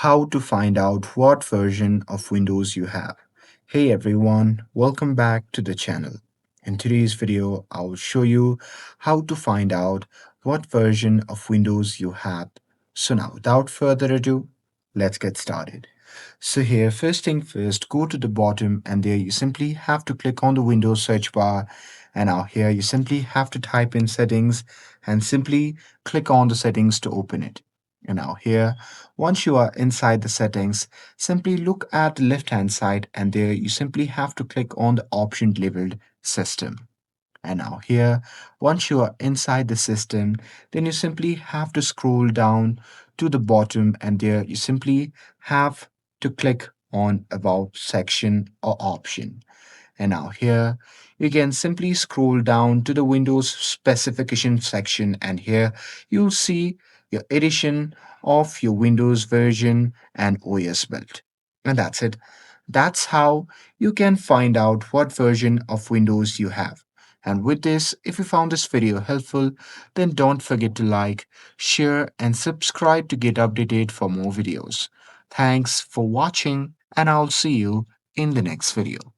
How to find out what version of Windows you have. Hey everyone, welcome back to the channel. In today's video, I will show you how to find out what version of Windows you have. So now, without further ado, let's get started. So here, first thing first, go to the bottom and there you simply have to click on the Windows search bar. And now here you simply have to type in settings and simply click on the settings to open it. And now here, once you are inside the settings, simply look at the left hand side and there you simply have to click on the option labeled system. And now here, once you are inside the system, then you simply have to scroll down to the bottom and there you simply have to click on about section or option. And now here, you can simply scroll down to the Windows specification section and here you'll see your edition of your Windows version and OS build. And that's it. That's how you can find out what version of Windows you have. And with this, if you found this video helpful, then don't forget to like, share, and subscribe to get updated for more videos. Thanks for watching, and I'll see you in the next video.